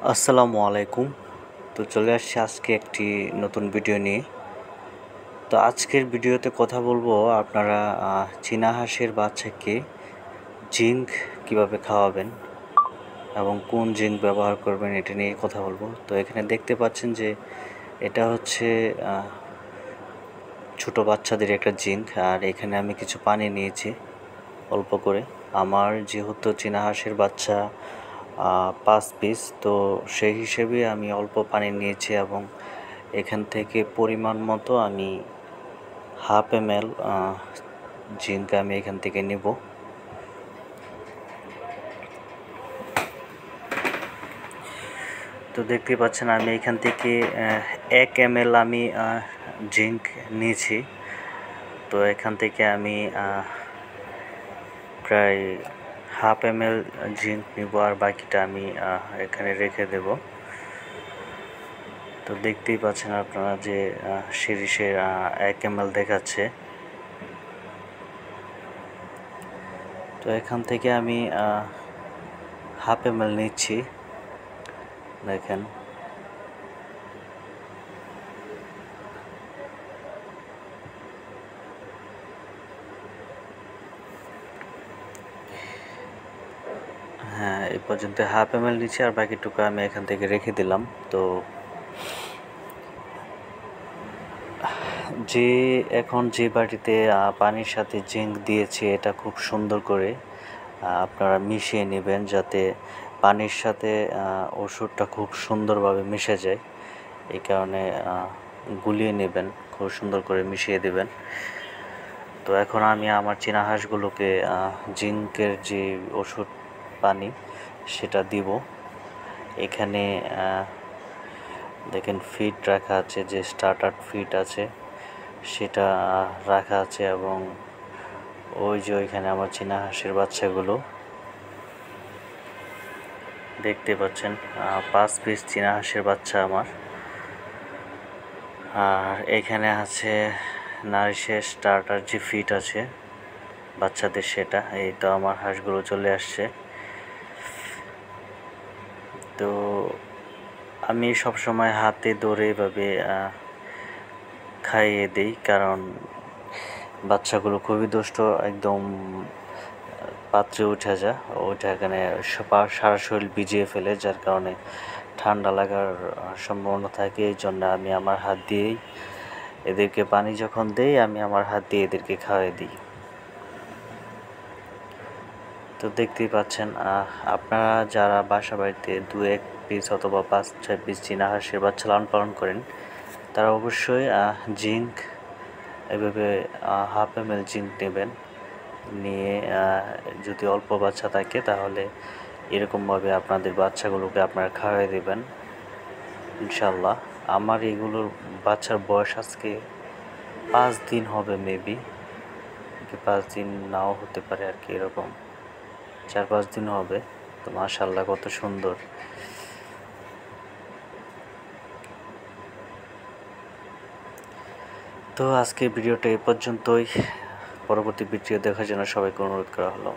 আসসালামু আলাইকুম। তো চলে আসছি আজকে একটি নতুন ভিডিও নিয়ে। তো আজকের ভিডিওতে কথা বলবো আপনারা চীনা হাঁসের বাচ্চাকে জিঙ্ক কিভাবে খাওয়াবেন এবং কোন জিঙ্ক ব্যবহার করবেন এটা নিয়ে কথা বলবো। তো এখানে দেখতে পাচ্ছেন যে এটা হচ্ছে ছোট বাচ্চাদের একটা জিঙ্ক, আর এখানে আমি কিছু পানি নিয়েছি অল্প করে। আমার যেহেতু চীনা হাঁসের বাচ্চা 5 পিস, তো সেই হিসেবে আমি অল্প পানি নিয়েছি এবং এখান থেকে পরিমাণ মতো আমি 1/2 ml জিঙ্ক আমি এখান থেকে নেব। তো দেখতে পাচ্ছেন আমি এখান থেকে 1 ml আমি জিঙ্ক নিয়েছি। তো এখান থেকে আমি প্রায় 1/2 ml জিঙ্ক নিব, আর বাকিটা আমি এখানে রেখে দেব। তো দেখতেই পাচ্ছেন আপনারা যে সিরিজের 1 ml দেখাচ্ছে। তো এখান থেকে আমি 1/2 ml নিচ্ছি, দেখেন। হ্যাঁ, এই পর্যন্ত 1/2 ml নিচ্ছি, আর বাকিটুকু আমি এখান থেকে রেখে দিলাম। তো এখন যে বাটিতে পানির সাথে জিঙ্ক দিয়েছি, এটা খুব সুন্দর করে আপনারা মিশিয়ে নেবেন, যাতে পানির সাথে ওষুধটা খুব সুন্দরভাবে মিশে যায়। এই কারণে গুলিয়ে নেবেন, খুব সুন্দর করে মিশিয়ে দেবেন। তো এখন আমি আমার চীনা হাঁসগুলোকে জিঙ্কের যে ওষুধ পানি সেটা দিব। এখানে দেখেন ফিড রাখা আছে, যে স্টার্টার ফিড আছে সেটা রাখা আছে, এবং ওই যে ওইখানে আমার চীনা হাঁসের বাচ্চাগুলো দেখতে পাচ্ছেন, 5 পিস চীনা হাঁসের বাচ্চা আমার। আর এখানে আছে নারিশের স্টার্টার যে ফিড আছে বাচ্চাদের, সেটা। এই তো আমার হাঁসগুলো চলে আসছে। তো আমি সবসময় হাতে ধরে এভাবে খাইয়ে দিই, কারণ বাচ্চাগুলো খুবই দুষ্ট, একদম পাত্রে উঠে যায়, ওইটা এখানে সারা শরীর ভিজিয়ে ফেলে, যার কারণে ঠান্ডা লাগার সম্ভাবনা থাকে। এই জন্য আমি আমার হাত দিয়েই এদেরকে পানি যখন দেই, আমি আমার হাত দিয়ে এদেরকে খাওয়াই দিই। তো দেখতেই পাচ্ছেন, আপনারা যারা বাসা বাড়িতে 2-1 পিস অথবা 5-6 পিস চীনা হাঁসের বাচ্চা লালন পালন করেন, তারা অবশ্যই জিঙ্ক এভাবে 1/2 ml জিঙ্ক নেবেন। নিয়ে যদি অল্প বাচ্চা থাকে তাহলে এরকমভাবে আপনাদের বাচ্চাগুলোকে আপনারা খাওয়াই দেবেন ইনশাল্লাহ। আমার এগুলোর বাচ্চার বয়স আজকে 5 দিন হবে, মেবি 5 দিন নাও হতে পারে আর কি, এরকম 4-5 দিন হবে। তো মাশাআল্লাহ কত সুন্দর। তো আজকে ভিডিওটা এ পর্যন্তই। পরবর্তী ভিডিও দেখার জন্য সবাইকে অনুরোধ করা হলো।